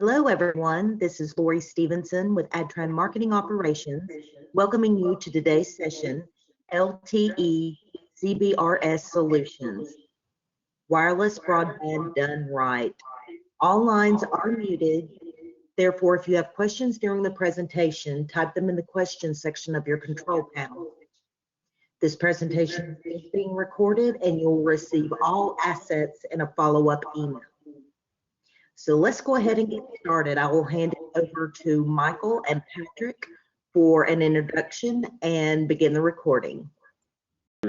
Hello, everyone. This is Lori Stevenson with ADTRAN Marketing Operations, welcoming you to today's session, LTE CBRS Solutions, Wireless Broadband Done Right. All lines are muted. Therefore, if you have questions during the presentation, type them in the questions section of your control panel. This presentation is being recorded and you'll receive all assets in a follow-up email. So let's go ahead and get started. I will hand it over to Michael and Patrick for an introduction and begin the recording.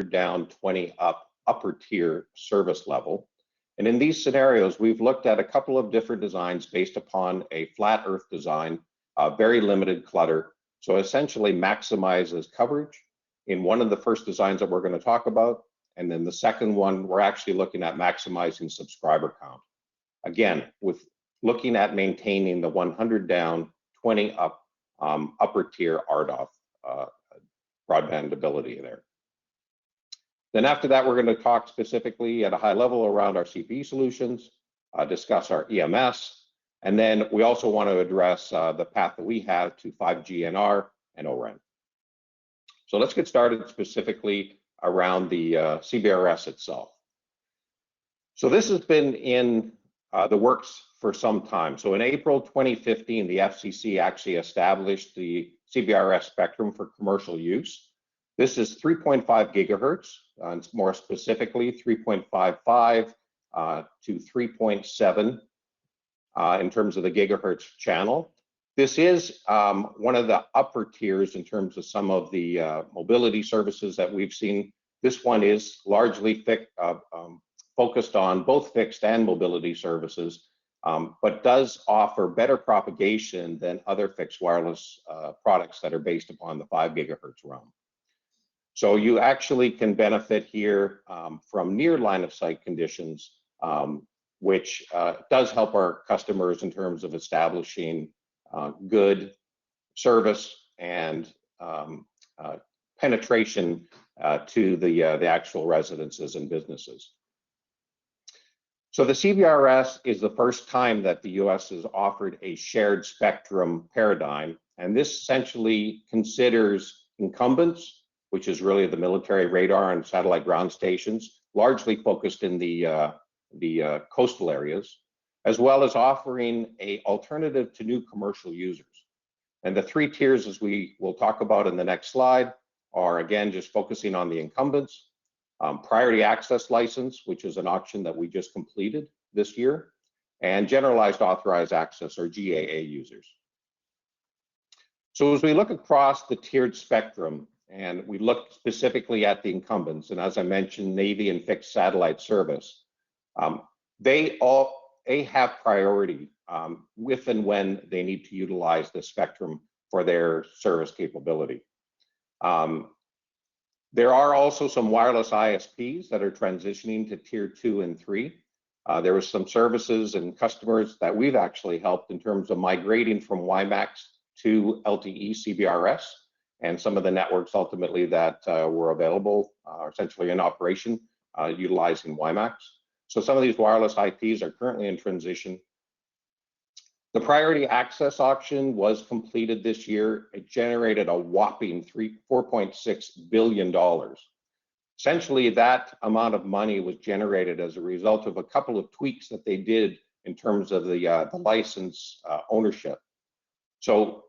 Down 20 up, upper tier service level. And in these scenarios, we've looked at a couple of different designs based upon a flat earth design, very limited clutter. So essentially maximizes coverage in one of the first designs that we're going to talk about. And then the second one, we're actually looking at maximizing subscriber count. Again, with looking at maintaining the 100 down, 20 up, upper tier RDOF broadband ability there. Then after that, we're going to talk specifically at a high level around our CPE solutions, discuss our EMS, and then we also want to address the path that we have to 5G NR and ORAN. So let's get started specifically around the CBRS itself. So this has been in the works for some time. So in April 2015, the FCC actually established the CBRS spectrum for commercial use. This is 3.5 gigahertz, and more specifically 3.55 to 3.7 in terms of the gigahertz channel. This is one of the upper tiers in terms of some of the mobility services that we've seen. This one is largely focused on both fixed and mobility services, but does offer better propagation than other fixed wireless products that are based upon the 5 gigahertz realm. So you actually can benefit here from near line of sight conditions, which does help our customers in terms of establishing good service and penetration to the actual residences and businesses. So the CBRS is the first time that the US has offered a shared spectrum paradigm, and this essentially considers incumbents, which is really the military radar and satellite ground stations, largely focused in the coastal areas, as well as offering an alternative to new commercial users. And the three tiers, as we will talk about in the next slide, are again just focusing on the incumbents. Priority access license, which is an auction that we just completed this year, and generalized authorized access, or GAA users. So as we look across the tiered spectrum, and we look specifically at the incumbents, and as I mentioned, Navy and fixed satellite service, they have priority if and when they need to utilize the spectrum for their service capability. There are also some wireless ISPs that are transitioning to tier 2 and 3. There were some services and customers that we've actually helped in terms of migrating from WiMAX to LTE CBRS, and some of the networks ultimately that were available are essentially in operation utilizing WiMAX. So some of these wireless IPs are currently in transition. The priority access auction was completed this year. It generated a whopping $4.6 billion. Essentially, that amount of money was generated as a result of a couple of tweaks that they did in terms of the license ownership. So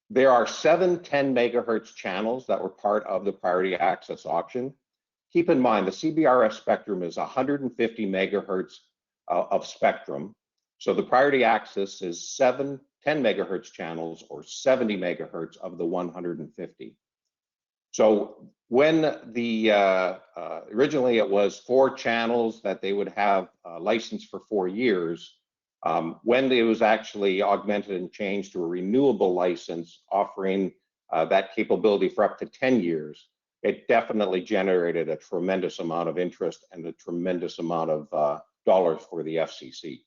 there are 7 10 megahertz channels that were part of the priority access auction. Keep in mind, the CBRS spectrum is 150 megahertz of spectrum. So the priority access is 7 10 megahertz channels, or 70 megahertz of the 150. So when the originally it was 4 channels that they would have licensed for 4 years, when it was actually augmented and changed to a renewable license offering that capability for up to 10 years, it definitely generated a tremendous amount of interest and a tremendous amount of dollars for the FCC.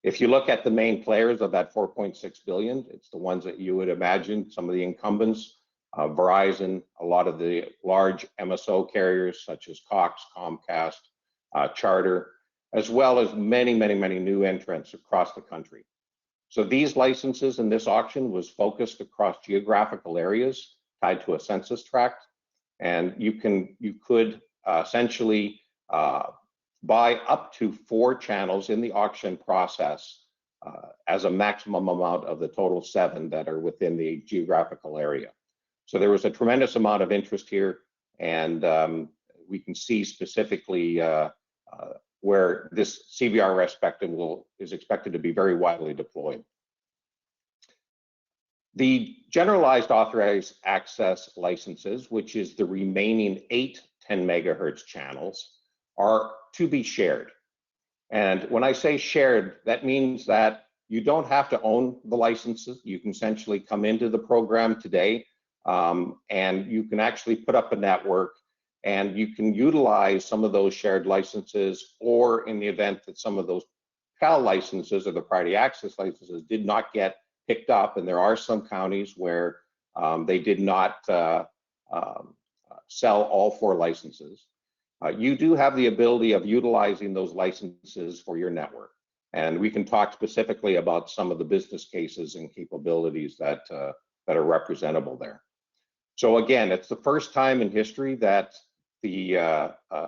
If you look at the main players of that 4.6 billion, it's the ones that you would imagine, some of the incumbents, Verizon, a lot of the large MSO carriers such as Cox, Comcast, Charter, as well as many new entrants across the country. So these licenses in this auction was focused across geographical areas tied to a census tract, and you could essentially buy up to 4 channels in the auction process as a maximum amount of the total 7 that are within the geographical area. So there was a tremendous amount of interest here, and we can see specifically where this CBRS spectrum is expected to be very widely deployed. The generalized authorized access licenses, which is the remaining 8 10 megahertz channels, are to be shared. And when I say shared, that means that you don't have to own the licenses. You can essentially come into the program today, and you can actually put up a network, and you can utilize some of those shared licenses, or in the event that some of those PAL licenses or the priority access licenses did not get picked up, and there are some counties where they did not sell all 4 licenses, you do have the ability of utilizing those licenses for your network. And we can talk specifically about some of the business cases and capabilities that are representable there. So again, it's the first time in history that the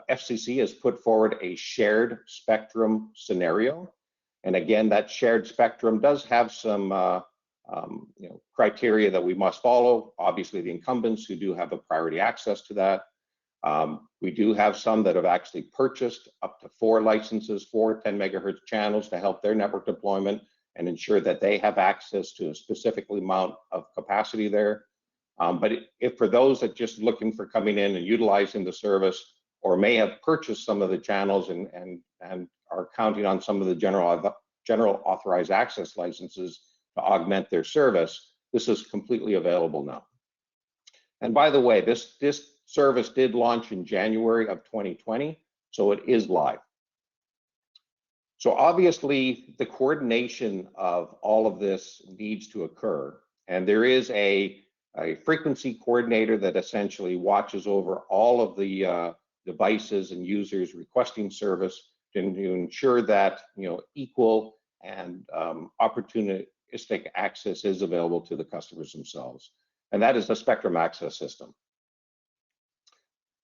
FCC has put forward a shared spectrum scenario. And again, that shared spectrum does have some criteria that we must follow. Obviously, the incumbents who do have a priority access to that. We do have some that have actually purchased up to 4 licenses for 10 megahertz channels to help their network deployment and ensure that they have access to a specific amount of capacity there. But if for those that just looking for coming in and utilizing the service, or may have purchased some of the channels and are counting on some of the general authorized access licenses to augment their service, this is completely available now. And by the way, this service did launch in January of 2020, so it is live. So obviously, the coordination of all of this needs to occur, and there is a frequency coordinator that essentially watches over all of the devices and users requesting service to ensure that equal and opportunistic access is available to the customers themselves, and that is the Spectrum Access System.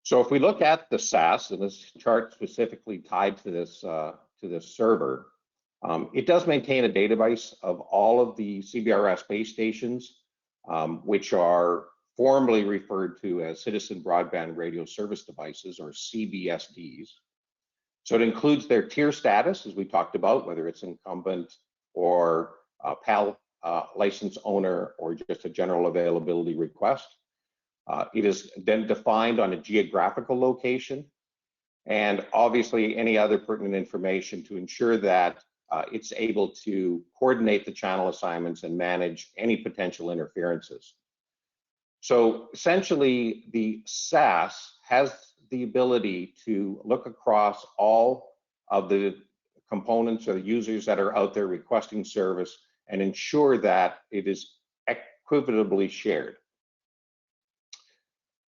So if we look at the SAS, and this chart specifically tied to this server, it does maintain a database of all of the CBRS base stations, which are formally referred to as Citizen Broadband Radio Service Devices, or CBSDs. So it includes their tier status, as we talked about, whether it's incumbent or PAL license owner or just a general availability request. It is then defined on a geographical location, and obviously any other pertinent information to ensure that it's able to coordinate the channel assignments and manage any potential interferences. So essentially, the SAS has the ability to look across all of the components or the users that are out there requesting service and ensure that it is equitably shared.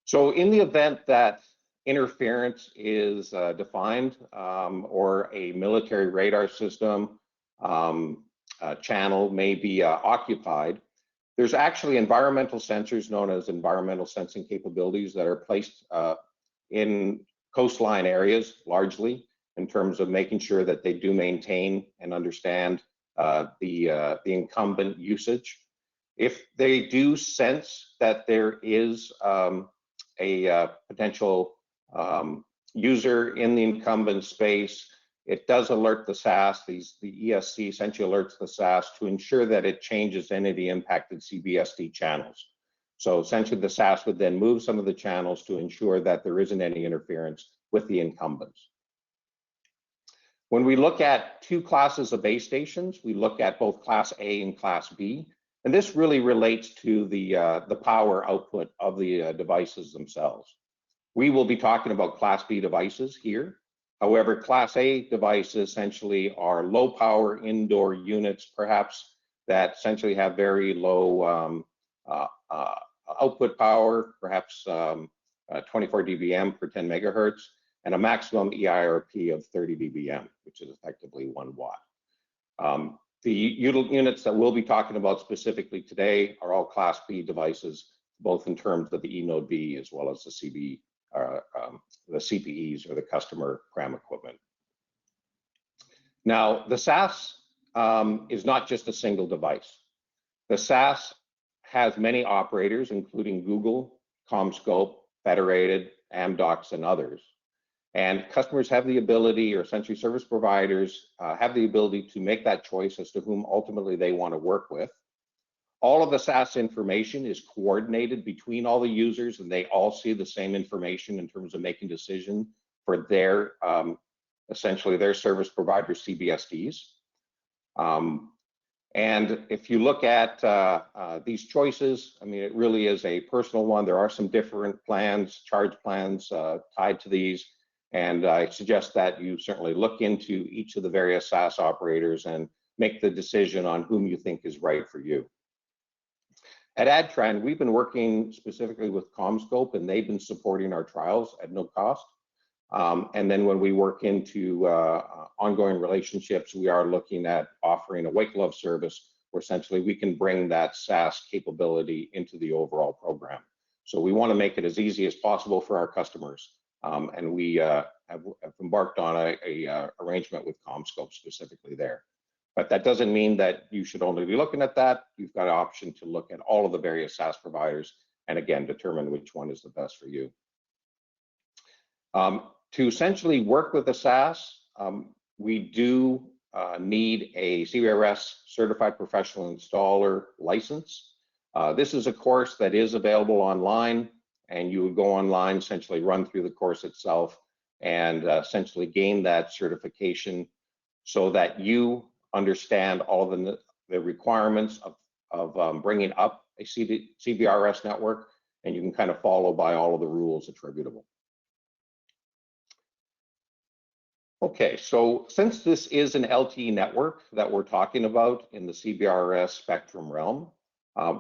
So in the event that interference is defined, or a military radar system channel may be occupied, there's actually environmental sensors known as environmental sensing capabilities that are placed in coastline areas largely, in terms of making sure that they do maintain and understand the incumbent usage. If they do sense that there is a potential user in the incumbent space, it does alert the SAS. The ESC essentially alerts the SAS to ensure that it changes any of the impacted CBSD channels. So essentially the SAS would then move some of the channels to ensure that there isn't any interference with the incumbents. When we look at 2 classes of base stations, we look at both Class A and Class B, and this really relates to the power output of the devices themselves. We will be talking about Class B devices here. However, Class A devices essentially are low power indoor units, perhaps, that essentially have very low output power, perhaps 24 dBm per 10 megahertz, and a maximum EIRP of 30 dBm, which is effectively 1 watt. The units that we'll be talking about specifically today are all Class B devices, both in terms of the eNode B as well as the CPEs or the customer CRAM equipment. Now, the SAS is not just a single device. The SAS has many operators, including Google, CommScope, Federated, Amdocs, and others. And customers have the ability, or essentially service providers have the ability to make that choice as to whom ultimately they want to work with. All of the SAS information is coordinated between all the users, and they all see the same information in terms of making decisions for their, essentially their service provider CBSDs. And if you look at these choices, I mean, it really is a personal one. There are some different plans, charge plans tied to these. And I suggest that you certainly look into each of the various SAS operators and make the decision on whom you think is right for you. At ADTRAN, we've been working specifically with CommScope, and they've been supporting our trials at no cost. And then when we work into ongoing relationships, we are looking at offering a white glove service where essentially we can bring that SAS capability into the overall program. So we want to make it as easy as possible for our customers. And we have embarked on a arrangement with CommScope specifically there. But that doesn't mean that you should only be looking at that. You've got an option to look at all of the various SAS providers and again, determine which one is the best for you. To essentially work with the SAS, we do need a CBRS Certified Professional Installer license. This is a course that is available online, and you would go online, essentially run through the course itself, and essentially gain that certification so that you understand all the requirements of bringing up a CBRS network, and you can kind of follow by all of the rules attributable. Okay, so since this is an LTE network that we're talking about in the CBRS spectrum realm,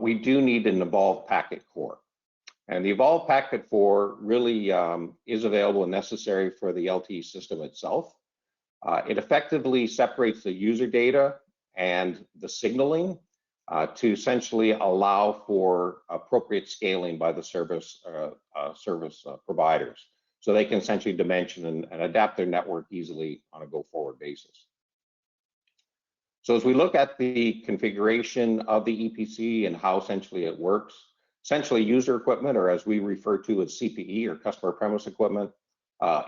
we do need an evolved packet core. And the evolved packet core really is available and necessary for the LTE system itself. It effectively separates the user data and the signaling to essentially allow for appropriate scaling by the service providers. So they can essentially dimension and adapt their network easily on a go-forward basis. So as we look at the configuration of the EPC and how essentially it works, essentially user equipment, or as we refer to as CPE or customer premise equipment,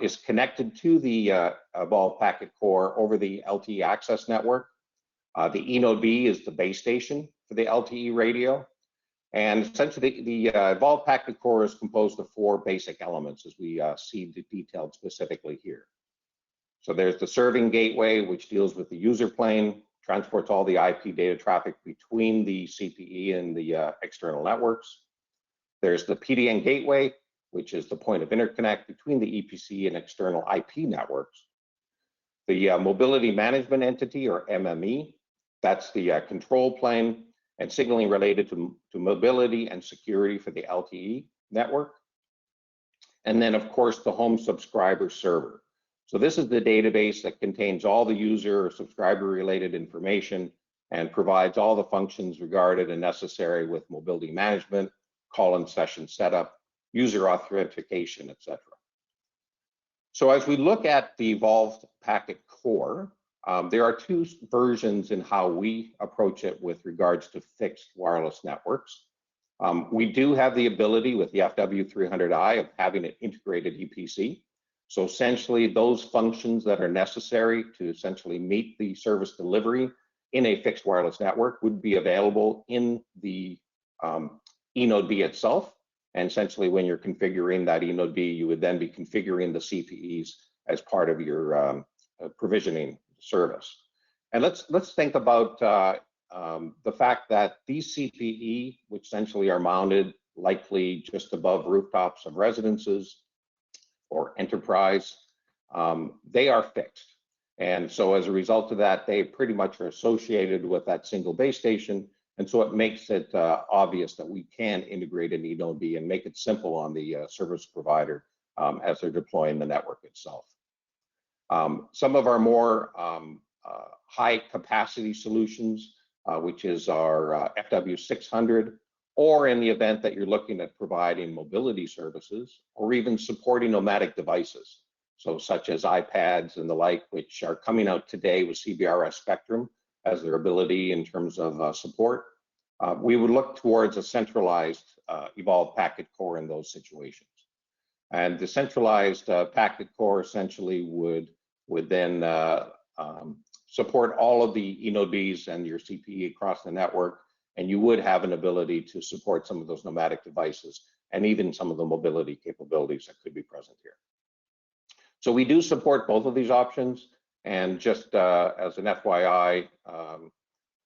is connected to the evolved packet core over the LTE access network. The eNode B is the base station for the LTE radio. And essentially, the evolved packet core is composed of 4 basic elements, as we see detailed specifically here. So there's the serving gateway, which deals with the user plane, transports all the IP data traffic between the CPE and the external networks. There's the PDN gateway, which is the point of interconnect between the EPC and external IP networks. The mobility management entity, or MME, that's the control plane and signaling related to mobility and security for the LTE network. And then, of course, the home subscriber server. So this is the database that contains all the user or subscriber related information and provides all the functions regarded and necessary with mobility management, call and session setup, user authentication, etc. So as we look at the evolved packet core, there are 2 versions in how we approach it with regards to fixed wireless networks. We do have the ability with the FW300i of having an integrated EPC. So essentially those functions that are necessary to essentially meet the service delivery in a fixed wireless network would be available in the eNode B itself. And essentially when you're configuring that eNode B, you would then be configuring the CPEs as part of your provisioning service. And let's think about the fact that these CPE, which essentially are mounted likely just above rooftops of residences or enterprise, they are fixed. And so as a result of that, they pretty much are associated with that single base station. And so it makes it obvious that we can integrate an eNode B and make it simple on the service provider as they're deploying the network itself. Some of our more high capacity solutions, which is our FW600, or in the event that you're looking at providing mobility services or even supporting nomadic devices, so such as iPads and the like, which are coming out today with CBRS Spectrum as their ability in terms of support. We would look towards a centralized evolved packet core in those situations. And the centralized packet core essentially would then support all of the eNodeBs and your CPE across the network, and you would have an ability to support some of those nomadic devices and even some of the mobility capabilities that could be present here. So we do support both of these options, and just as an FYI,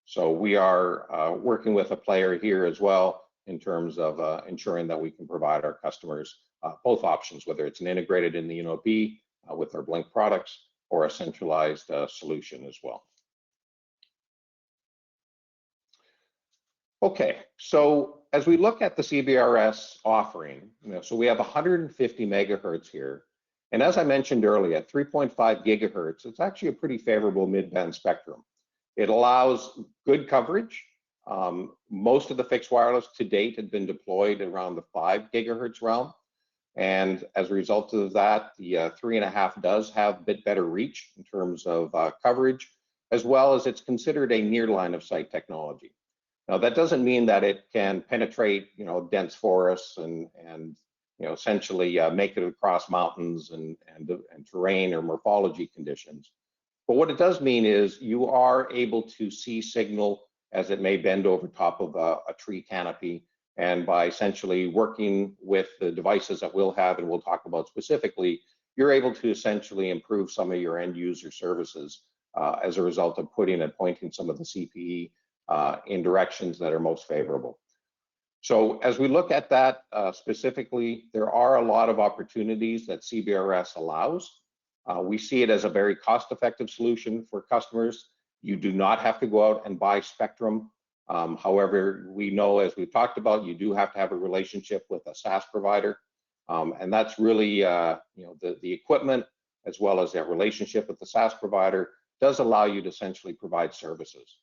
so we are working with a player here as well in terms of ensuring that we can provide our customers both options, whether it's an integrated in the eNodeB with our BLiNQ products or a centralized solution as well. Okay, so as we look at the CBRS offering, so we have 150 megahertz here. And as I mentioned earlier, at 3.5 gigahertz, it's actually a pretty favorable mid-band spectrum. It allows good coverage. Most of the fixed wireless to date had been deployed around the 5 gigahertz realm. And as a result of that, the 3.5 does have a bit better reach in terms of coverage, as well as it's considered a near line of sight technology. Now, that doesn't mean that it can penetrate, dense forests and essentially make it across mountains and terrain or morphology conditions. But what it does mean is you are able to see signal as it may bend over top of a tree canopy. And by essentially working with the devices that we'll have and we'll talk about specifically, you're able to essentially improve some of your end user services as a result of putting and pointing some of the CPE in directions that are most favorable. So as we look at that specifically, there are a lot of opportunities that CBRS allows. We see it as a very cost-effective solution for customers. You do not have to go out and buy spectrum. However, we know, as we've talked about, you do have to have a relationship with a SaaS provider. And that's really, the equipment as well as that relationship with the SaaS provider does allow you to essentially provide services.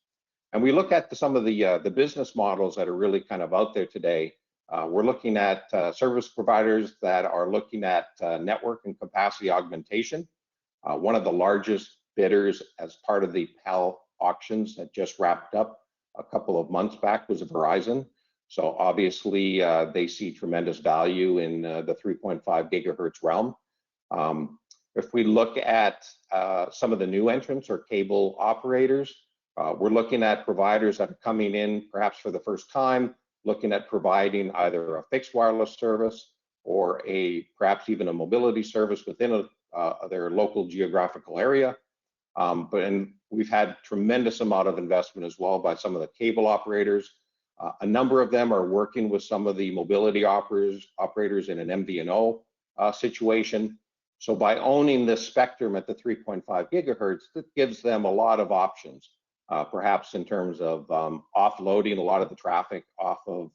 And we look at some of the business models that are really kind of out there today. We're looking at service providers that are looking at network and capacity augmentation. One of the largest bidders as part of the PAL auctions that just wrapped up a couple of months back was Verizon. So obviously they see tremendous value in the 3.5 gigahertz realm. If we look at some of the new entrants or cable operators, we're looking at providers that are coming in perhaps for the first time, looking at providing either a fixed wireless service or perhaps even a mobility service within their local geographical area. And we've had tremendous amount of investment as well by some of the cable operators. A number of them are working with some of the mobility operators in an MVNO situation. So by owning this spectrum at the 3.5 gigahertz, it gives them a lot of options. Perhaps in terms of offloading a lot of the traffic off of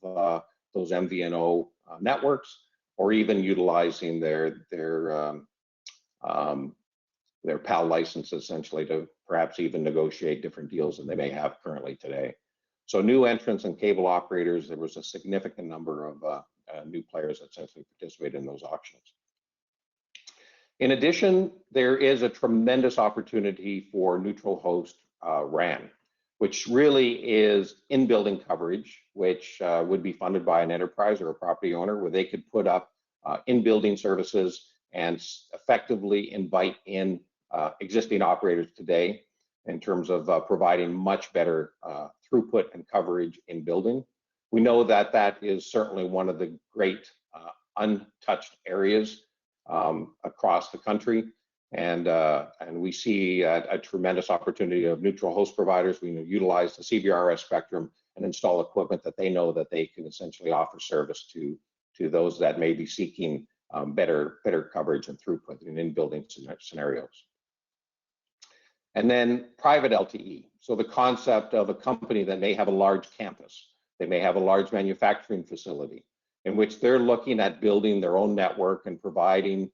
those MVNO networks, or even utilizing their PAL license essentially to perhaps even negotiate different deals than they may have currently today. So new entrants and cable operators, there was a significant number of new players that essentially participated in those auctions. In addition, there is a tremendous opportunity for neutral host RAN, which really is in-building coverage, which would be funded by an enterprise or a property owner, where they could put up in-building services and effectively invite in existing operators today in terms of providing much better throughput and coverage in building. We know that that is certainly one of the great untouched areas across the country. And we see a tremendous opportunity of neutral host providers. We utilize the CBRS spectrum and install equipment that they know that they can essentially offer service to those that may be seeking better coverage and throughput in building scenarios. And then private LTE. So the concept of a company that may have a large campus, they may have a large manufacturing facility in which they're looking at building their own network and providing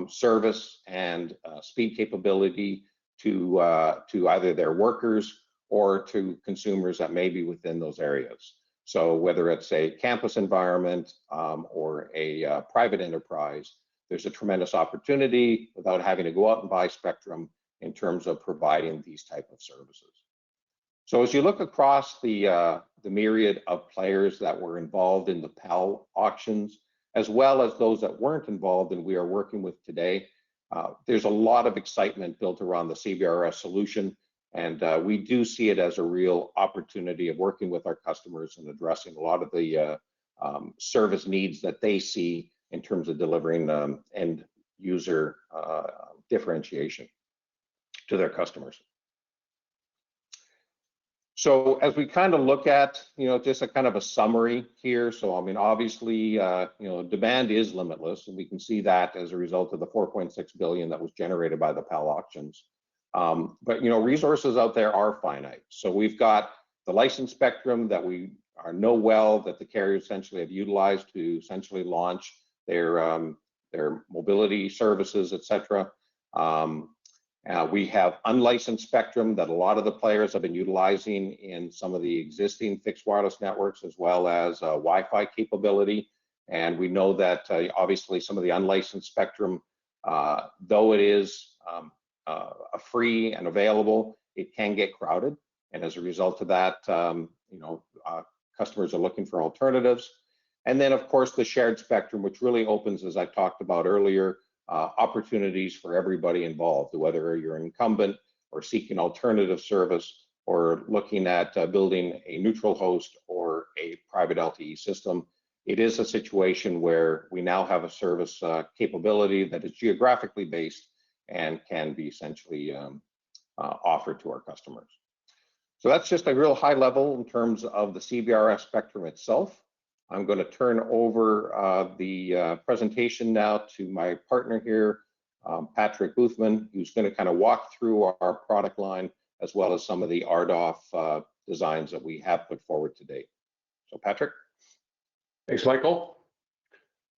service and speed capability to either their workers or to consumers that may be within those areas. So whether it's a campus environment or a private enterprise, there's a tremendous opportunity without having to go out and buy spectrum in terms of providing these type of services. So as you look across the myriad of players that were involved in the PAL auctions, as well as those that weren't involved and we are working with today, there's a lot of excitement built around the CBRS solution, and we do see it as a real opportunity of working with our customers and addressing a lot of the service needs that they see in terms of delivering end user differentiation to their customers. So as we kind of look at, just a kind of a summary here. So, I mean, obviously, demand is limitless, and we can see that as a result of the 4.6 billion that was generated by the PAL auctions. But, resources out there are finite. So we've got the licensed spectrum that we know well that the carriers essentially have utilized to essentially launch their mobility services, et cetera. We have unlicensed spectrum that a lot of the players have been utilizing in some of the existing fixed wireless networks, as well as Wi-Fi capability. And we know that obviously some of the unlicensed spectrum, though it is free and available, it can get crowded. And as a result of that, customers are looking for alternatives. And then, of course, the shared spectrum, which really opens, as I talked about earlier, opportunities for everybody involved, whether you're an incumbent or seeking alternative service or looking at building a neutral host or a private LTE system. It is a situation where we now have a service capability that is geographically based and can be essentially offered to our customers. So that's just a real high level in terms of the CBRS spectrum itself. I'm going to turn over the presentation now to my partner here, Patrick Boothman, who's going to kind of walk through our product line as well as some of the RDOF designs that we have put forward to date. So Patrick. Thanks, Michael.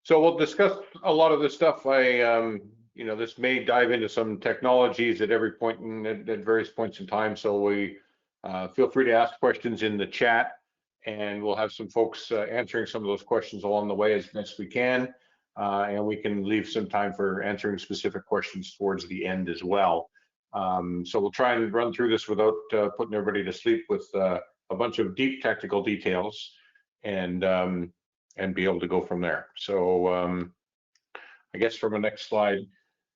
So we'll discuss a lot of this stuff. This may dive into some technologies at every point at various points in time. So we feel free to ask questions in the chat, and we'll have some folks answering some of those questions along the way as best we can. And we can leave some time for answering specific questions towards the end as well. So we'll try and run through this without putting everybody to sleep with a bunch of deep technical details and be able to go from there. So I guess from the next slide.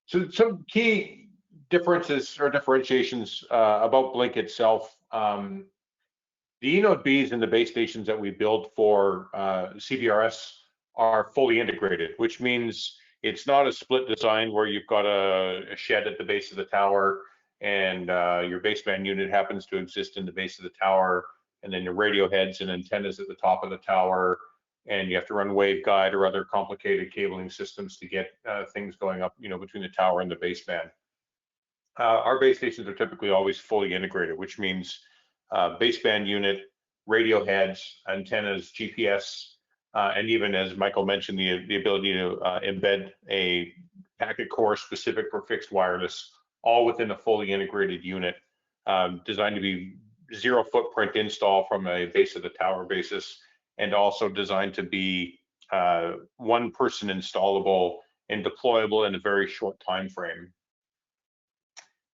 So some key differences or differentiations about BLiNQ itself. The eNode Bs and the base stations that we build for CBRS are fully integrated, which means it's not a split design where you've got a shed at the base of the tower and your baseband unit happens to exist in the base of the tower, and then your radio heads and antennas at the top of the tower, and you have to run waveguide or other complicated cabling systems to get things going up, between the tower and the baseband. Our base stations are typically always fully integrated, which means baseband unit, radio heads, antennas, GPS, and even, as Michael mentioned, the ability to embed a packet core specific for fixed wireless, all within a fully integrated unit, designed to be zero footprint install from a base of the tower basis, and also designed to be one person installable and deployable in a very short time frame.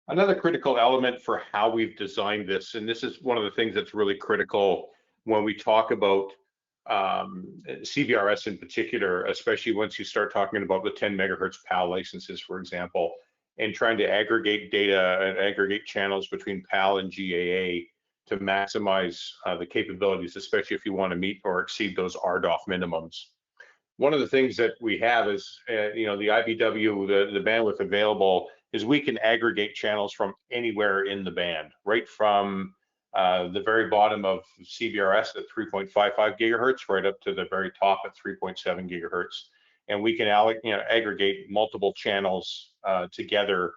Another critical element for how we've designed this, and this is one of the things that's really critical when we talk about CBRS in particular, especially once you start talking about the 10 megahertz PAL licenses, for example, and trying to aggregate data and aggregate channels between PAL and GAA to maximize the capabilities, especially if you want to meet or exceed those RDOF minimums. One of the things that we have is, the IBW, the bandwidth available, is we can aggregate channels from anywhere in the band, right from the very bottom of CBRS at 3.55 gigahertz, right up to the very top at 3.7 gigahertz. And we can aggregate multiple channels together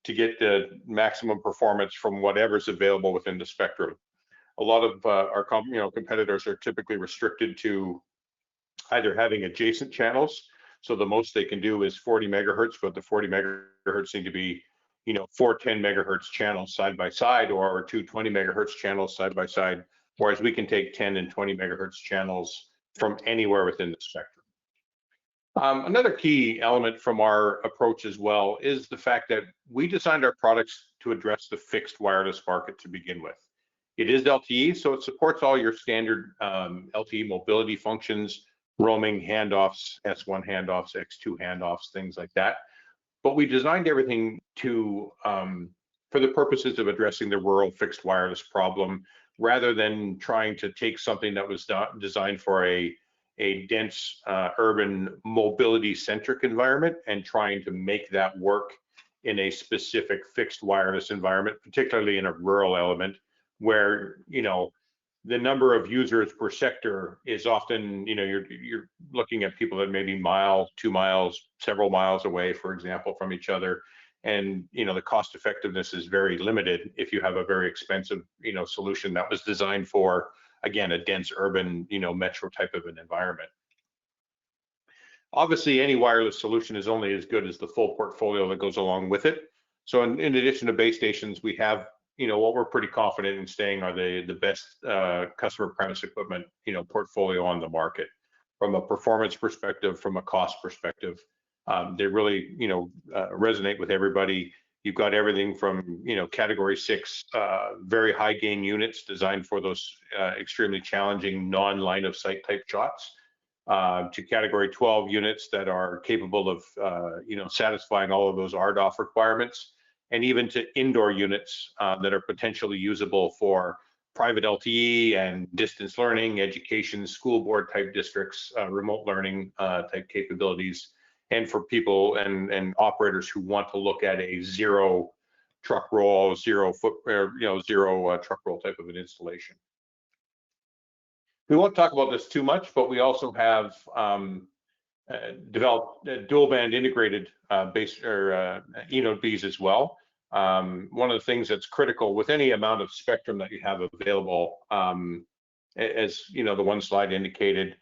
to get the maximum performance from whatever's available within the spectrum. A lot of our competitors are typically restricted to either having adjacent channels. So the most they can do is 40 megahertz, but the 40 megahertz need to be 4 10 megahertz channels side by side, or 2 20 megahertz channels side by side, whereas we can take 10 and 20 megahertz channels from anywhere within the spectrum. Another key element from our approach as well is the fact that we designed our products to address the fixed wireless market to begin with. It is LTE, so it supports all your standard LTE mobility functions, roaming, handoffs, S1 handoffs, X2 handoffs, things like that. But we designed everything to for the purposes of addressing the rural fixed wireless problem, rather than trying to take something that was designed for a dense urban mobility-centric environment and trying to make that work in a specific fixed wireless environment, particularly in a rural element where, the number of users per sector is often, you're looking at people that may be mile, 2 miles, several miles away, for example, from each other. And, the cost effectiveness is very limited if you have a very expensive, solution that was designed for, again, a dense urban, metro type of an environment. Obviously, any wireless solution is only as good as the full portfolio that goes along with it. So in addition to base stations, we have, what we're pretty confident in saying are the best customer premise equipment, portfolio on the market. From a performance perspective, from a cost perspective, they really, resonate with everybody. You've got everything from, category 6, very high gain units designed for those extremely challenging non-line of sight type shots, to category 12 units that are capable of, satisfying all of those RDOF requirements, and even to indoor units that are potentially usable for private LTE and distance learning, education, school board type districts, remote learning type capabilities, and for people and operators who want to look at a zero truck roll, zero truck roll type of an installation. We won't talk about this too much, but we also have developed dual band integrated eNode Bs as well. One of the things that's critical with any amount of spectrum that you have available, as the one slide indicated,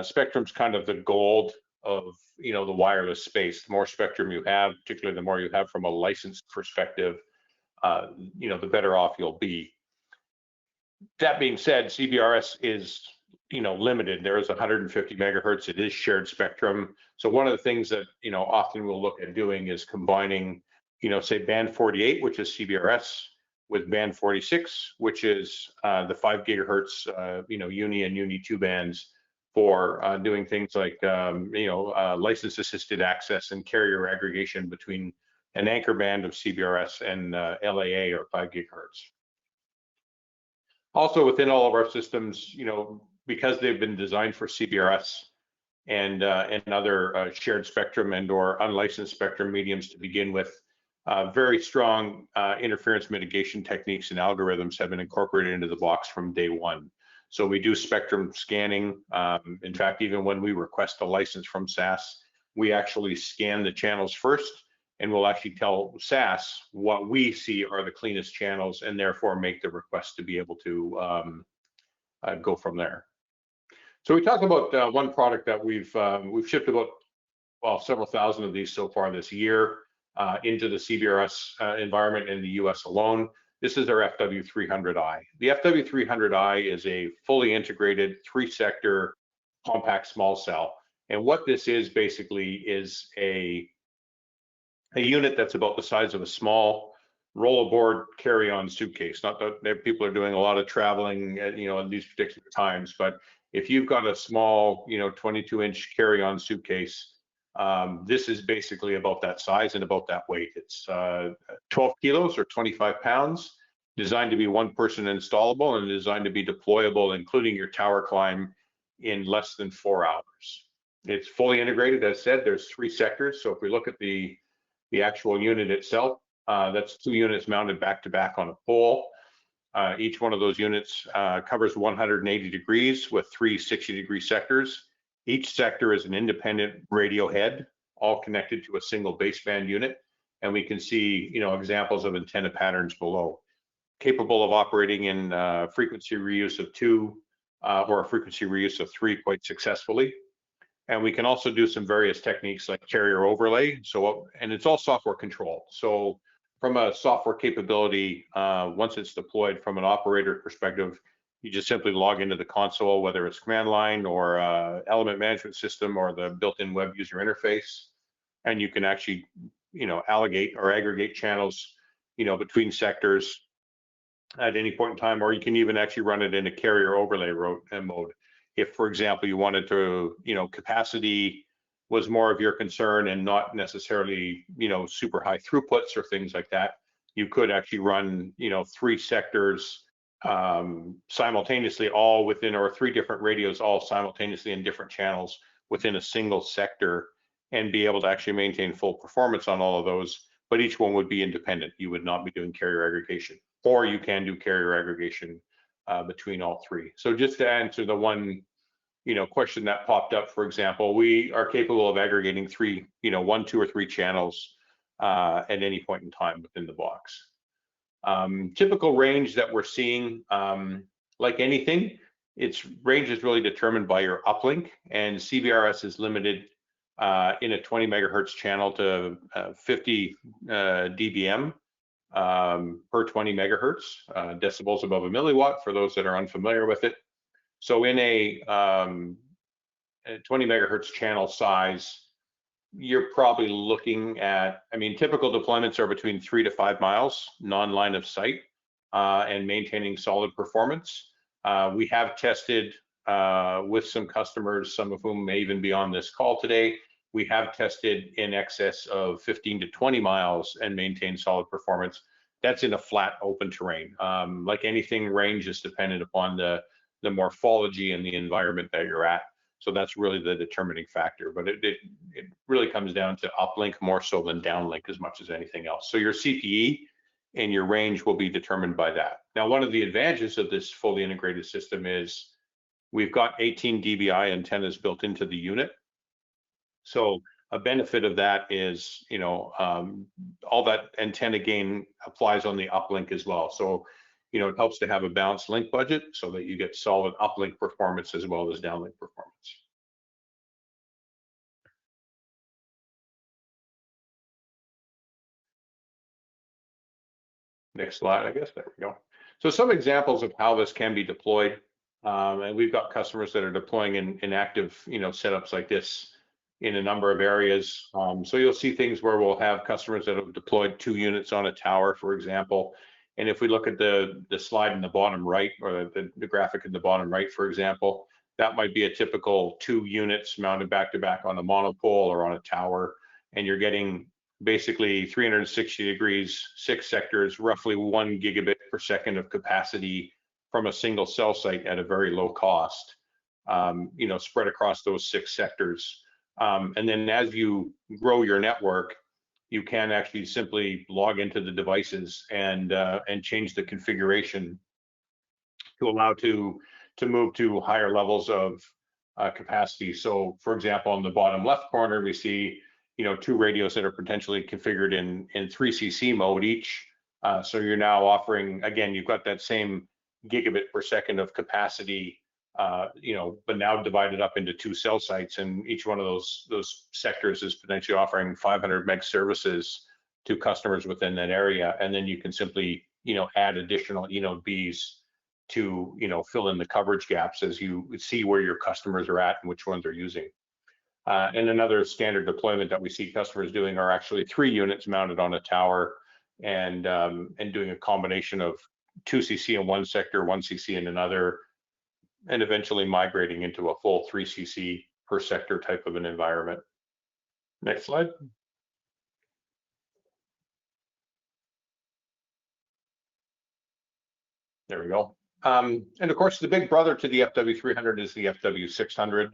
spectrum's kind of the gold of the wireless space. The more spectrum you have, particularly the more you have from a license perspective, the better off you'll be. That being said, CBRS is limited. There is 150 megahertz. It is shared spectrum. So one of the things that often we'll look at doing is combining say band 48, which is CBRS, with band 46, which is the 5 gigahertz Uni and Uni 2 bands for doing things like license assisted access and carrier aggregation between an anchor band of CBRS and LAA or 5 gigahertz. Also within all of our systems, because they've been designed for CBRS and other shared spectrum and or unlicensed spectrum mediums to begin with, very strong interference mitigation techniques and algorithms have been incorporated into the box from day one. So we do spectrum scanning. In fact, even when we request a license from SAS, we actually scan the channels first, and we'll actually tell SAS what we see are the cleanest channels, and therefore make the request to be able to go from there. So we talked about one product that we've shipped about, well, several thousand of these so far this year into the CBRS environment in the US alone. This is our FW300i. The FW300i is a fully integrated 3-sector compact small cell. And what this is basically is a unit that's about the size of a small rollaboard carry-on suitcase. Not that people are doing a lot of traveling at, in these particular times, but if you've got a small, 22-inch carry-on suitcase, this is basically about that size and about that weight. It's 12 kilos or 25 pounds, designed to be one-person installable and designed to be deployable, including your tower climb, in less than 4 hours. It's fully integrated. As said, there's 3 sectors. So if we look at the actual unit itself, that's 2 units mounted back to back on a pole. Each one of those units covers 180 degrees with 3 60-degree sectors. Each sector is an independent radio head, all connected to a single baseband unit. And we can see, examples of antenna patterns below. Capable of operating in frequency reuse of 2 or a frequency reuse of 3 quite successfully. And we can also do some various techniques like carrier overlay. So, and it's all software controlled. So from a software capability, once it's deployed from an operator perspective, you just simply log into the console, whether it's command line or element management system or the built-in web user interface, and you can actually, allocate or aggregate channels, between sectors at any point in time, or you can even actually run it in a carrier overlay mode. If, for example, you wanted to, capacity was more of your concern and not necessarily, super high throughputs or things like that, you could actually run, 3 sectors simultaneously, all within, or 3 different radios all simultaneously in different channels within a single sector, and be able to actually maintain full performance on all of those, but each one would be independent. You would not be doing carrier aggregation, or you can do carrier aggregation between all 3. So just to answer the one, question that popped up, for example, we are capable of aggregating 3, 1, 2, or 3 channels at any point in time within the box. Typical range that we're seeing, like anything, its range is really determined by your uplink, and CBRS is limited in a 20 megahertz channel to 50 dBm per 20 megahertz, decibels above a milliwatt for those that are unfamiliar with it. So in a 20 megahertz channel size, you're probably looking at, typical deployments are between 3 to 5 miles, non-line of sight, and maintaining solid performance. We have tested with some customers, some of whom may even be on this call today. We have tested in excess of 15 to 20 miles and maintained solid performance. That's in a flat open terrain. Like anything, range is dependent upon the morphology and the environment that you're at. So that's really the determining factor, but it really comes down to uplink more so than downlink as much as anything else. So your CPE and your range will be determined by that. Now, one of the advantages of this fully integrated system is we've got 18 dBi antennas built into the unit. So a benefit of that is, all that antenna gain applies on the uplink as well. So, it helps to have a balanced link budget so that you get solid uplink performance as well as downlink performance. Next slide, I guess. There we go. So some examples of how this can be deployed, and we've got customers that are deploying in active, setups like this in a number of areas. So you'll see things where we'll have customers that have deployed 2 units on a tower, for example. And if we look at the slide in the bottom right, or the graphic in the bottom right, for example, that might be a typical 2 units mounted back to back on a monopole or on a tower, and you're getting basically 360 degrees, 6 sectors, roughly 1 gigabit per second of capacity from a single cell site at a very low cost, spread across those 6 sectors. And then as you grow your network, you can actually simply log into the devices and change the configuration to allow to move to higher levels of capacity. So, for example, on the bottom left corner, we see 2 radios that are potentially configured in 3cc mode each. So you're now offering, again, you've got that same gigabit per second of capacity, but now divided up into 2 cell sites, and each one of those sectors is potentially offering 500 meg services to customers within that area. And then you can simply, add additional Enode Bs to, fill in the coverage gaps as you see where your customers are at and which ones are using. And another standard deployment that we see customers doing are actually 3 units mounted on a tower and doing a combination of 2cc in one sector, 1cc in another, and eventually migrating into a full 3cc per sector type of an environment. Next slide. There we go. And of course, the big brother to the FW300 is the FW600.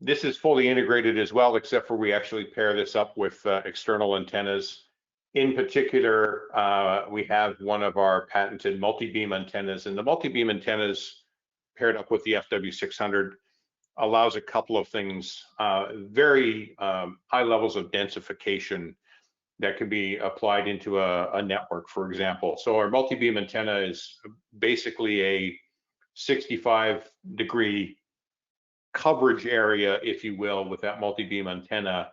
This is fully integrated as well, except for we actually pair this up with external antennas. In particular, we have one of our patented multi-beam antennas, and the multi-beam antennas paired up with the FW600 allows a couple of things, very high levels of densification that can be applied into a network, for example. So our multi-beam antenna is basically a 65-degree coverage area, if you will, with that multi-beam antenna.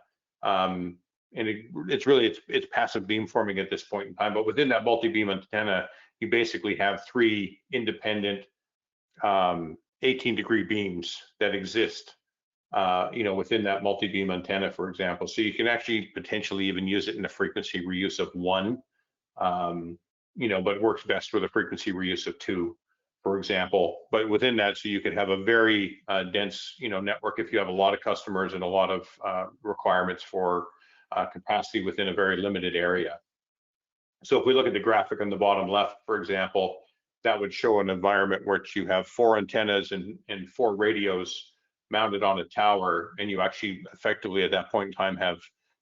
it's passive beamforming at this point in time. But within that multi-beam antenna, you basically have 3 independent 18-degree beams that exist, within that multi-beam antenna, for example. So you can actually potentially even use it in a frequency reuse of 1, but works best with a frequency reuse of 2, for example. But within that, so you could have a very dense, network if you have a lot of customers and a lot of requirements for capacity within a very limited area. So if we look at the graphic on the bottom left, for example, that would show an environment where you have 4 antennas and 4 radios mounted on a tower, and you actually effectively at that point in time have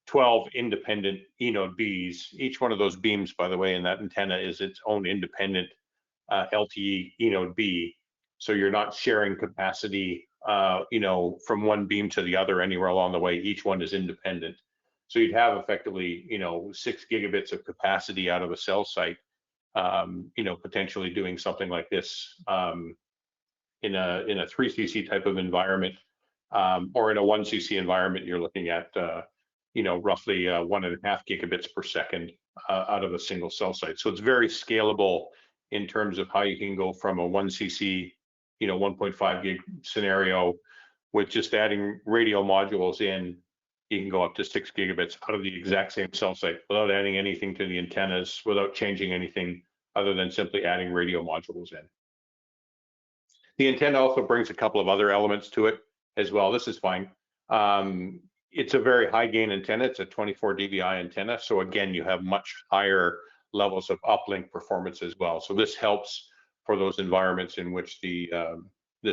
12 independent E-node Bs. Each one of those beams, by the way, in that antenna is its own independent LTE E-node B. So you're not sharing capacity, from one beam to the other anywhere along the way. Each one is independent. So you'd have effectively, 6 gigabits of capacity out of a cell site, potentially doing something like this in a 3cc type of environment, or in a 1cc environment. You're looking at, roughly 1.5 gigabits per second out of a single cell site. So it's very scalable in terms of how you can go from a 1cc, 1.5 gig scenario with just adding radio modules in. You can go up to 6 gigabits out of the exact same cell site without adding anything to the antennas, without changing anything other than simply adding radio modules in. The antenna also brings a couple of other elements to it as well. This is fine. It's a very high gain antenna. It's a 24 dBi antenna. So again, you have much higher levels of uplink performance as well. So this helps for those environments in which the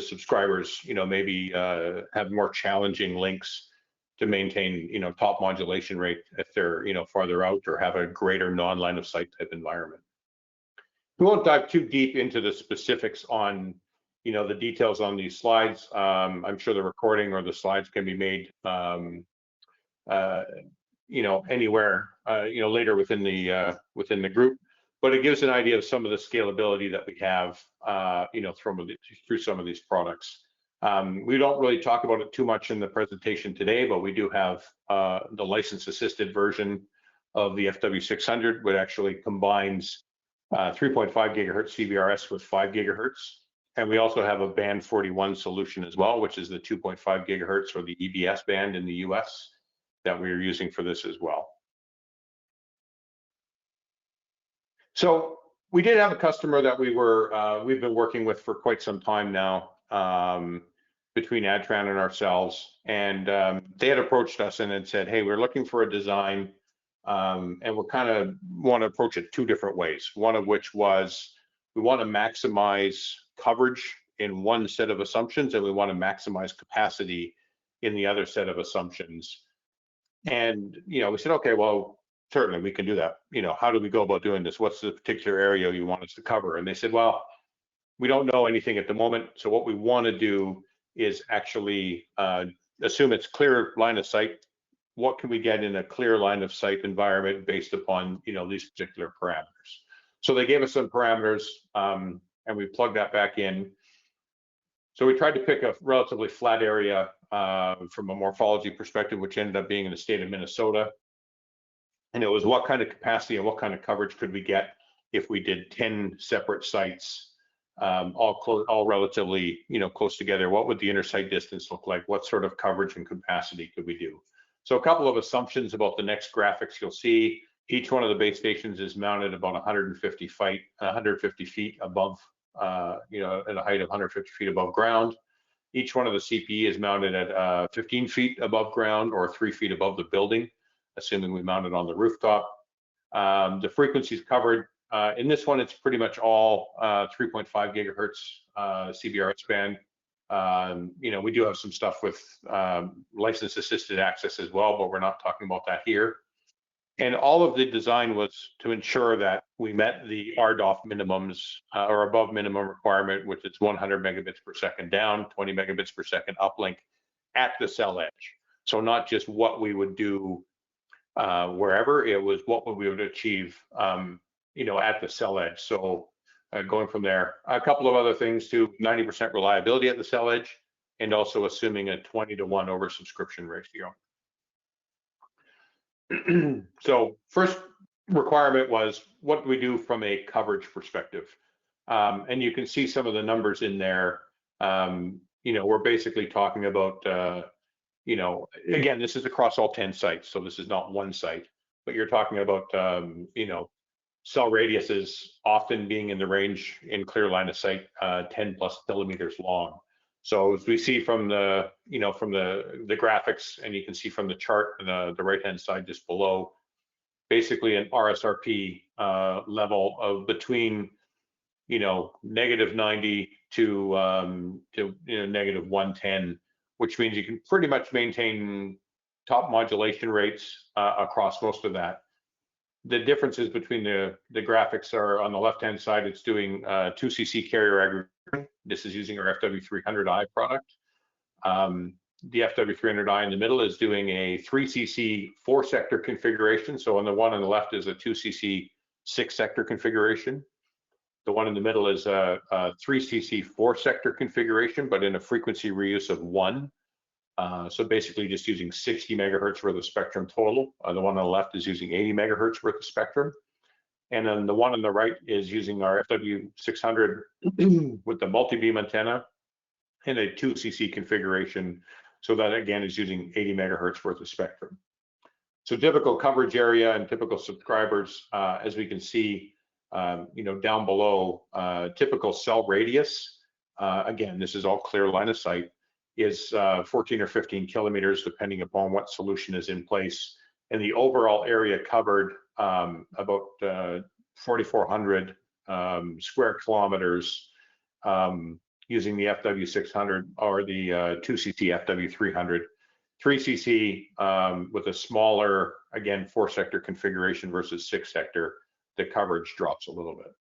subscribers, maybe have more challenging links to maintain, top modulation rate if they're, farther out or have a greater non-line of sight type environment. We won't dive too deep into the specifics on, the details on these slides. I'm sure the recording or the slides can be made, anywhere, later within the group. But it gives an idea of some of the scalability that we have, through some of these products. We don't really talk about it too much in the presentation today, but we do have the license-assisted version of the FW600, which actually combines 3.5 gigahertz CBRS with 5 gigahertz. And we also have a band 41 solution as well, which is the 2.5 gigahertz or the EBS band in the US that we're using for this as well. So we did have a customer that we've been working with for quite some time now, between ADTRAN and ourselves, and they had approached us and had said, hey, we're looking for a design, and we kind of want to approach it 2 different ways. One of which was we want to maximize coverage in one set of assumptions, and we want to maximize capacity in the other set of assumptions. And we said, okay, well, certainly we can do that. How do we go about doing this? What's the particular area you want us to cover? And they said, well, we don't know anything at the moment. So what we want to do is actually assume it's clear line of sight. What can we get in a clear line of sight environment based upon these particular parameters? So they gave us some parameters, and we plugged that back in. So we tried to pick a relatively flat area from a morphology perspective, which ended up being in the state of Minnesota. And it was what kind of capacity and what kind of coverage could we get if we did 10 separate sites, all relatively close together. What would the inter-site distance look like? What sort of coverage and capacity could we do? So a couple of assumptions about the next graphics you'll see. Each one of the base stations is mounted about 150 feet above, at a height of 150 feet above ground. Each one of the CPE is mounted at 15 feet above ground or 3 feet above the building, assuming we mount it on the rooftop. The frequencies covered, in this one, it's pretty much all 3.5 gigahertz CBRS band. We do have some stuff with license assisted access as well, but we're not talking about that here. And all of the design was to ensure that we met the RDOF minimums or above minimum requirement, which is 100 megabits per second down, 20 megabits per second uplink at the cell edge. So not just what we would do wherever, it was what we would achieve, at the cell edge. So going from there, a couple of other things too: 90% reliability at the cell edge, and also assuming a 20-to-1 oversubscription ratio. So first requirement was, what do we do from a coverage perspective? And you can see some of the numbers in there. We're basically talking about, again, this is across all 10 sites, so this is not one site, but you're talking about, cell radiuses often being in the range in clear line of sight, 10 plus kilometers long. So as we see from the, from the graphics, and you can see from the chart on the right-hand side just below, basically an RSRP level of between, -90 to -110, which means you can pretty much maintain top modulation rates across most of that. The differences between the graphics are on the left-hand side, it's doing 2cc carrier aggregation. This is using our FW300i product. The FW300i in the middle is doing a 3cc 4-sector configuration. So on the one on the left is a 2cc 6-sector configuration. The one in the middle is a 3cc 4-sector configuration, but in a frequency reuse of 1. So basically just using 60 megahertz worth of spectrum total. The one on the left is using 80 megahertz worth of spectrum. And then the one on the right is using our FW600 with the multi-beam antenna in a 2cc configuration. So that again is using 80 megahertz worth of spectrum. So typical coverage area and typical subscribers, as we can see, down below, typical cell radius, again, this is all clear line of sight, is 14 or 15 kilometers, depending upon what solution is in place. And the overall area covered, about 4,400 square kilometers, using the FW600 or the 2cc FW300. 3cc with a smaller, again, 4-sector configuration versus 6-sector, the coverage drops a little bit.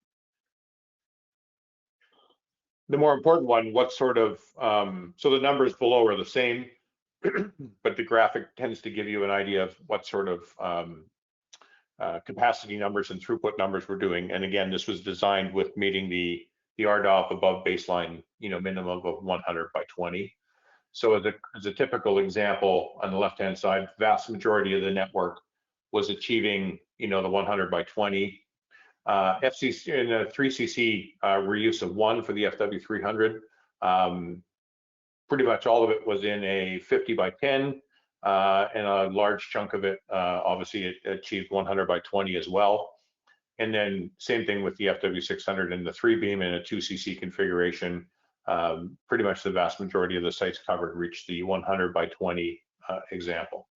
The more important one, what sort of, so the numbers below are the same, but the graphic tends to give you an idea of what sort of capacity numbers and throughput numbers we're doing. And again, this was designed with meeting the RDOF above baseline, minimum of 100 by 20. So as a typical example, on the left-hand side, vast majority of the network was achieving, the 100 by 20. FCC in a 3cc reuse of 1 for the FW300. Pretty much all of it was in a 50 by 10, and a large chunk of it, obviously, it achieved 100 by 20 as well. And then same thing with the FW600 and the 3-beam in a 2cc configuration. Pretty much the vast majority of the sites covered reached the 100 by 20 example.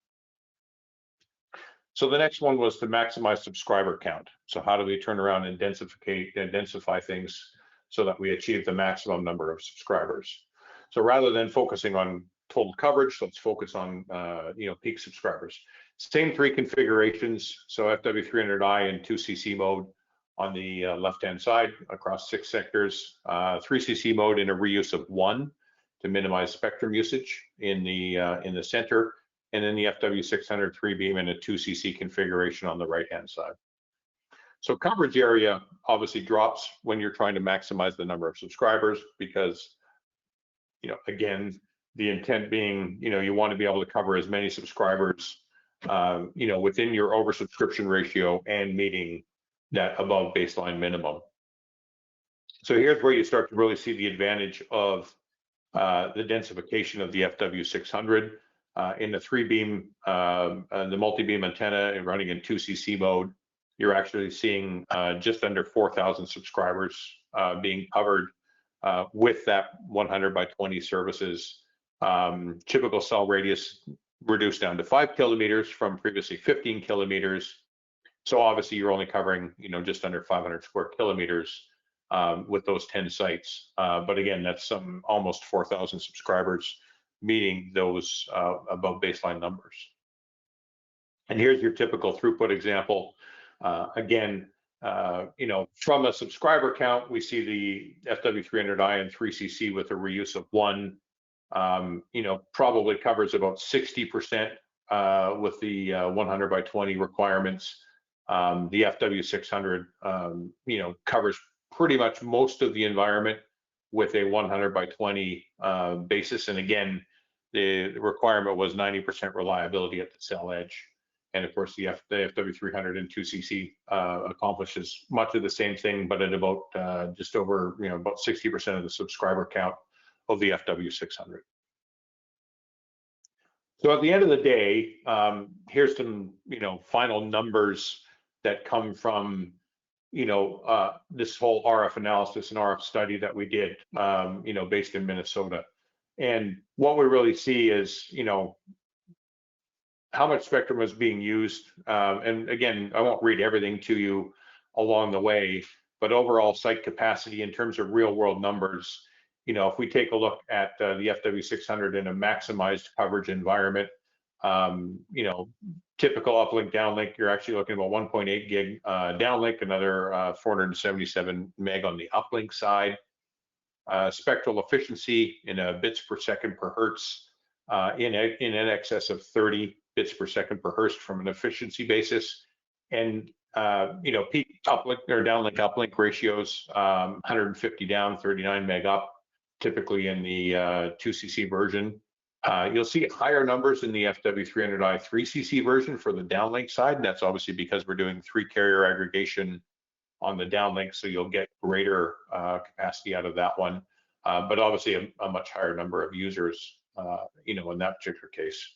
So the next one was to maximize subscriber count. So how do we turn around and densify things so that we achieve the maximum number of subscribers? So rather than focusing on total coverage, let's focus on peak subscribers. Same 3 configurations. So FW300i in 2cc mode on the left-hand side across 6 sectors. 3cc mode in a reuse of 1 to minimize spectrum usage in the center. And then the FW600 3-beam in a 2cc configuration on the right-hand side. So coverage area obviously drops when you're trying to maximize the number of subscribers because, again, the intent being, you want to be able to cover as many subscribers, within your oversubscription ratio and meeting that above baseline minimum. So here's where you start to really see the advantage of the densification of the FW600. In the 3-beam, the multi-beam antenna and running in 2cc mode, you're actually seeing just under 4,000 subscribers being covered with that 100 by 20 services. Typical cell radius reduced down to 5 kilometers from previously 15 kilometers. So obviously you're only covering, just under 500 square kilometers with those 10 sites. But again, that's some almost 4,000 subscribers meeting those above baseline numbers. And here's your typical throughput example. Again, from a subscriber count, we see the FW300i and 3cc with a reuse of 1, probably covers about 60% with the 100 by 20 requirements. The FW600, covers pretty much most of the environment with a 100 by 20 basis. And again, the requirement was 90% reliability at the cell edge. And of course, the FW300 and 2cc accomplishes much of the same thing, but at about just over, about 60% of the subscriber count of the FW600. So at the end of the day, here's some, final numbers that come from, this whole RF analysis and RF study that we did, based in Minnesota. And what we really see is, how much spectrum was being used. And again, I won't read everything to you along the way, but overall site capacity in terms of real world numbers, if we take a look at the FW600 in a maximized coverage environment, typical uplink downlink, you're actually looking at about 1.8 gig downlink, another 477 meg on the uplink side. Spectral efficiency in bits per second per hertz, in excess of 30 bits per second per hertz from an efficiency basis. And peak uplink or downlink uplink ratios, 150 down, 39 meg up, typically in the 2cc version. You'll see higher numbers in the FW300i 3cc version for the downlink side, and that's obviously because we're doing 3 carrier aggregation on the downlink, so you'll get greater capacity out of that one, but obviously a much higher number of users, in that particular case.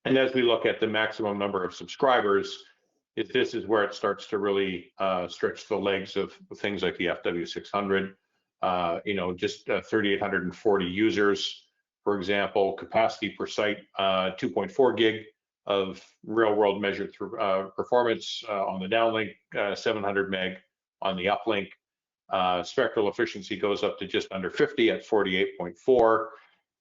And as we look at the maximum number of subscribers, this is where it starts to really stretch the legs of things like the FW600. Just 3,840 users, for example, capacity per site, 2.4 gig of real world measured through performance on the downlink, 700 meg on the uplink. Spectral efficiency goes up to just under 50 at 48.4,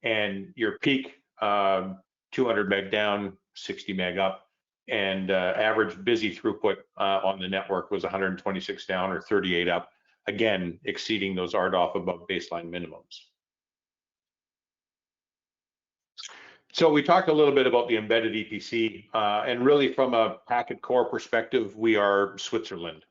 and your peak 200 meg down, 60 meg up, and average busy throughput on the network was 126 down or 38 up, again exceeding those RDOF above baseline minimums. So we talked a little bit about the embedded EPC, and really from a packet core perspective, we are Switzerland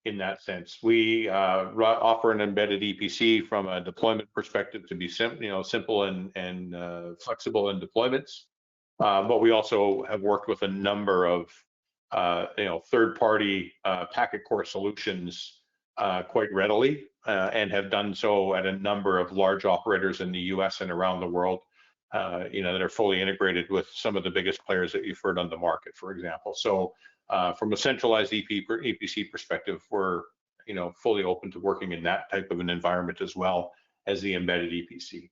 in that sense. We offer an embedded EPC from a deployment perspective to be simple and flexible in deployments. But we also have worked with a number of third-party packet core solutions quite readily, and have done so at a number of large operators in the US and around the world. That are fully integrated with some of the biggest players that you've heard on the market, for example. So from a centralized EPC perspective, we're fully open to working in that type of an environment as well as the embedded EPC.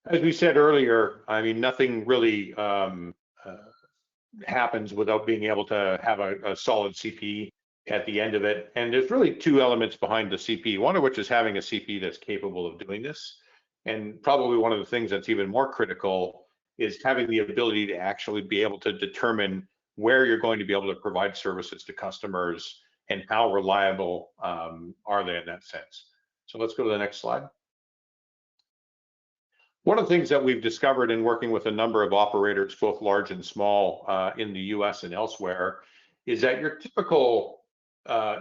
As we said earlier, I mean, nothing really happens without being able to have a solid CPE at the end of it. And there's really 2 elements behind the CPE, one of which is having a CPE that's capable of doing this. And probably one of the things that's even more critical is having the ability to actually be able to determine where you're going to be able to provide services to customers and how reliable are they in that sense. So let's go to the next slide. One of the things that we've discovered in working with a number of operators, both large and small, in the US and elsewhere, is that your typical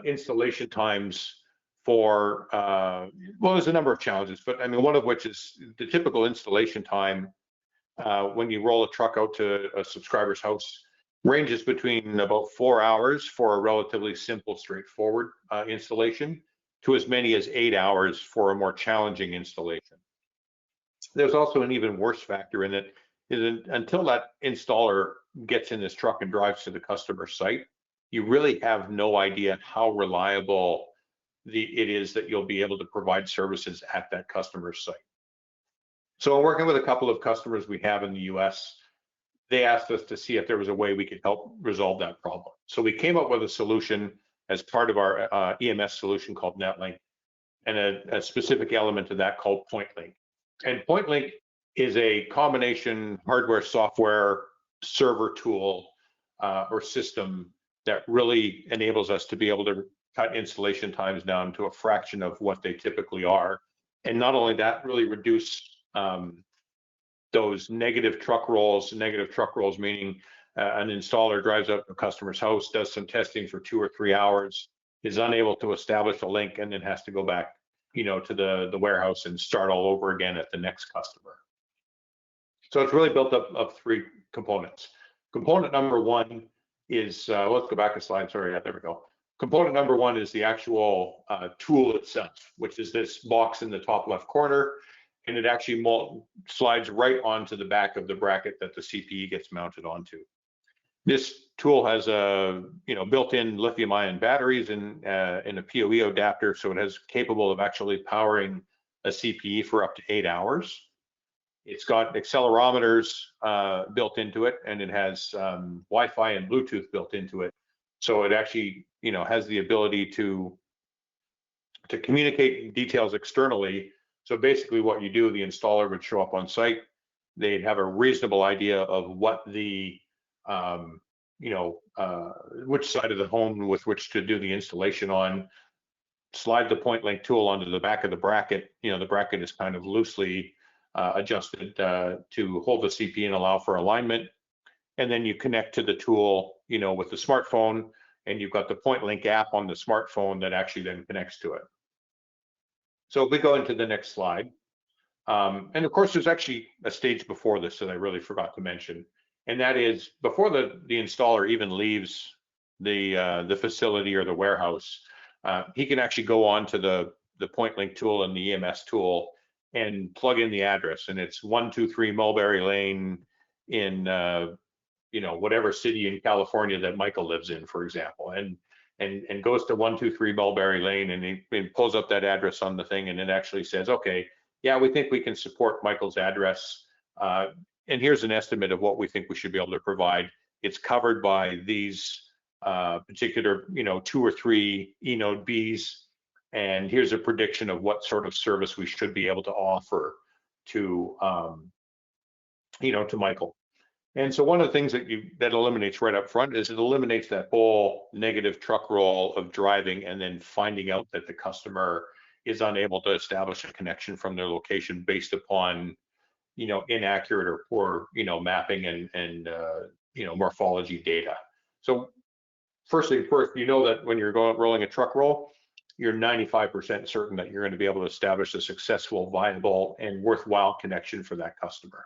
installation times for, well, there's a number of challenges, but I mean, one of which is the typical installation time when you roll a truck out to a subscriber's house ranges between about 4 hours for a relatively simple, straightforward installation to as many as 8 hours for a more challenging installation. There's also an even worse factor in it, is until that installer gets in this truck and drives to the customer site, you really have no idea how reliable it is that you'll be able to provide services at that customer's site. So I'm working with a couple of customers we have in the US. They asked us to see if there was a way we could help resolve that problem. So we came up with a solution as part of our EMS solution called NetLink, and a specific element of that called PointLink. And PointLink is a combination hardware, software, server tool or system that really enables us to be able to cut installation times down to a fraction of what they typically are. And not only that, really reduce those negative truck rolls meaning an installer drives up to a customer's house, does some testing for 2 or 3 hours, is unable to establish a link, and then has to go back to the warehouse and start all over again at the next customer. So it's really built up of three components. Component number one is, let's go back a slide, sorry, yeah, there we go. Component number one is the actual tool itself, which is this box in the top left corner, and it actually slides right onto the back of the bracket that the CPE gets mounted onto. This tool has a built-in lithium-ion batteries and a PoE adapter, so it is capable of actually powering a CPE for up to 8 hours. It's got accelerometers built into it, and it has Wi-Fi and Bluetooth built into it. So it actually, has the ability to communicate details externally. So basically, what you do, the installer would show up on site. They'd have a reasonable idea of what the which side of the home with which to do the installation on. Slide the PointLink tool onto the back of the bracket. The bracket is kind of loosely adjusted to hold the CPE and allow for alignment. And then you connect to the tool, with the smartphone, and you've got the PointLink app on the smartphone that actually then connects to it. So if we go into the next slide, and of course, there's actually a stage before this that I really forgot to mention, and that is before the installer even leaves the facility or the warehouse, he can actually go on to the PointLink tool and the EMS tool and plug in the address, and it's 123 Mulberry Lane in whatever city in California that Michael lives in, for example, and goes to 123 Mulberry Lane, and he pulls up that address on the thing, and it actually says, okay, yeah, we think we can support Michael's address, and here's an estimate of what we think we should be able to provide. It's covered by these particular 2 or 3 eNode Bs, and here's a prediction of what sort of service we should be able to offer to to Michael. And so one of the things that eliminates right up front is it eliminates that whole negative truck roll of driving and then finding out that the customer is unable to establish a connection from their location based upon inaccurate or poor mapping and morphology data. So first, that when you're rolling a truck roll, you're 95% certain that you're going to be able to establish a successful, viable, and worthwhile connection for that customer.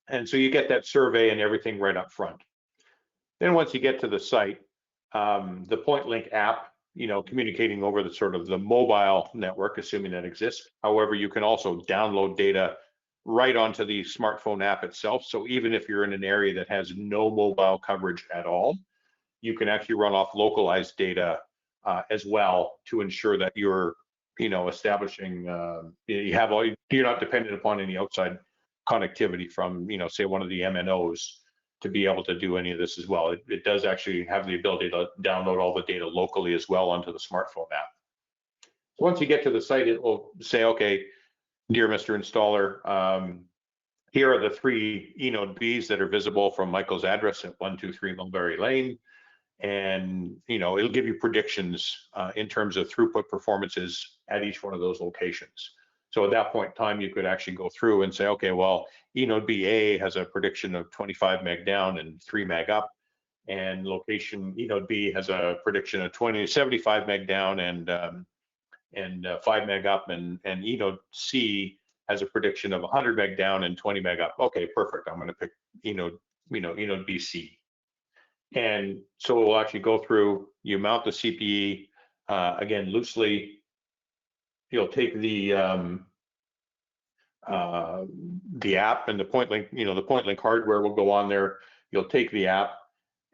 And so you get that survey and everything right up front. Then once you get to the site, the PointLink app, communicating over the sort of the mobile network, assuming that exists. However, you can also download data right onto the smartphone app itself. So even if you're in an area that has no mobile coverage at all, you can actually run off localized data as well to ensure that you're, establishing, you're not dependent upon any outside connectivity from, say one of the MNOs to be able to do any of this as well. It does actually have the ability to download all the data locally as well onto the smartphone app. So once you get to the site, it will say, okay, dear Mr. Installer, here are the 3 eNode Bs that are visible from Michael's address at 123 Mulberry Lane. And it'll give you predictions in terms of throughput performances at each one of those locations. So at that point in time, you could actually go through and say, okay, well, eNode BA has a prediction of 25 meg down and 3 meg up, and location eNode B has a prediction of 75 meg down and 5 meg up, and eNode C has a prediction of 100 meg down and 20 meg up. Okay, perfect. I'm going to pick eNode BC. And so we'll actually go through, you mount the CPE, again, loosely. You'll take the app and the PointLink, the PointLink hardware will go on there. You'll take the app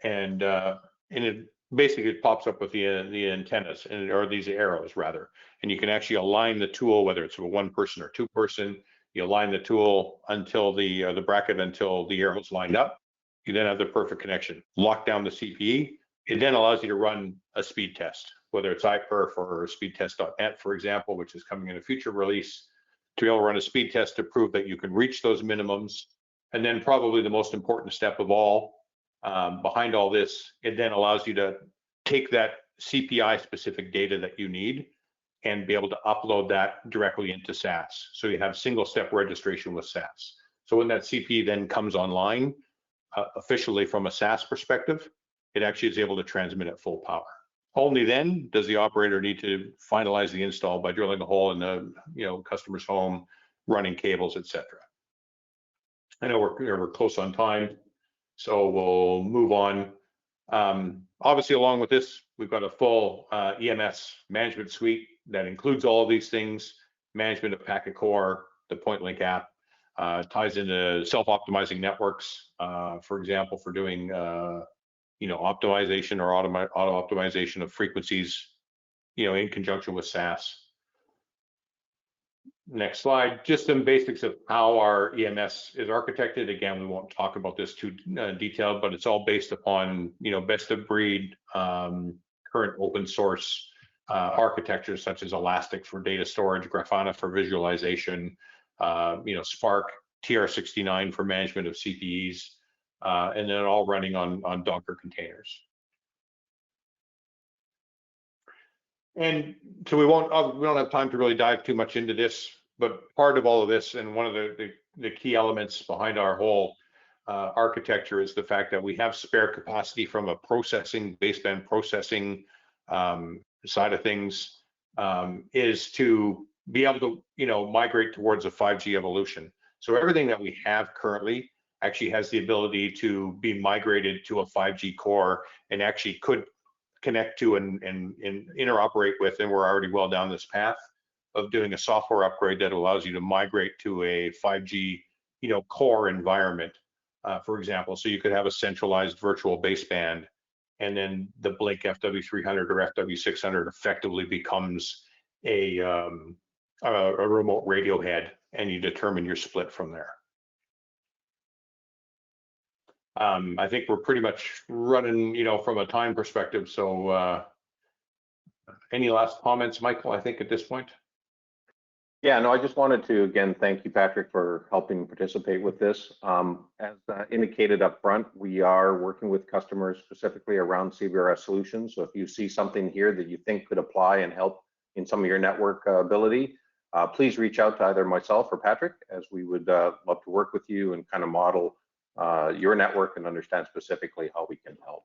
and it basically pops up with the antennas or these arrows rather. And you can actually align the tool, whether it's a 1-person or 2-person. You align the tool until the bracket until the arrows lined up. You then have the perfect connection. Lock down the CPE. It then allows you to run a speed test, whether it's iPerf or speedtest.net, for example, which is coming in a future release, to be able to run a speed test to prove that you can reach those minimums. And then probably the most important step of all, behind all this, it then allows you to take that CPI specific data that you need and be able to upload that directly into SAS. So you have single step registration with SAS. So when that CPE then comes online, officially from a SAS perspective, it actually is able to transmit at full power. Only then does the operator need to finalize the install by drilling a hole in the customer's home, running cables, etc. I know we're close on time, so we'll move on. Obviously, along with this, we've got a full EMS management suite that includes all of these things: management of packet core, the PointLink app, ties into self-optimizing networks, for example, for doing optimization or auto optimization of frequencies, in conjunction with SAS. Next slide, just some basics of how our EMS is architected. Again, we won't talk about this too detailed, but it's all based upon, best of breed, current open source architectures such as Elastic for data storage, Grafana for visualization, Spark, TR69 for management of CPEs, and then all running on Docker containers. And so we don't have time to really dive too much into this, but part of all of this, and one of the key elements behind our whole architecture, is the fact that we have spare capacity from a baseband processing side of things, is to be able to migrate towards a 5G evolution. So everything that we have currently actually has the ability to be migrated to a 5G core, and actually could connect to and interoperate with, and we're already well down this path of doing a software upgrade that allows you to migrate to a 5G core environment, for example. So you could have a centralized virtual baseband, and then the BLiNQ FW300 or FW600 effectively becomes a remote radio head, and you determine your split from there. I think we're pretty much running, from a time perspective. So any last comments, Michael, I think at this point? Yeah, no, I just wanted to, again, thank you, Patrick, for helping participate with this. As indicated up front, we are working with customers specifically around CBRS solutions. So if you see something here that you think could apply and help in some of your network ability, please reach out to either myself or Patrick, as we would love to work with you and kind of model your network and understand specifically how we can help.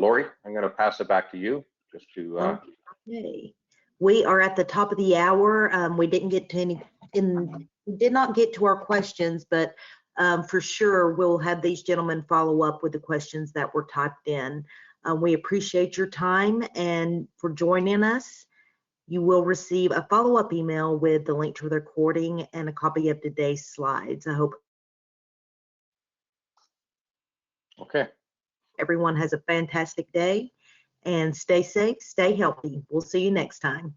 Lori, I'm going to pass it back to you just to. Okay. We are at the top of the hour. We didn't get to we did not get to our questions, but for sure we'll have these gentlemen follow up with the questions that were typed in. We appreciate your time and for joining us. You will receive a follow-up email with the link to the recording and a copy of today's slides. I hope everyone has a fantastic day, and stay safe, stay healthy. We'll see you next time.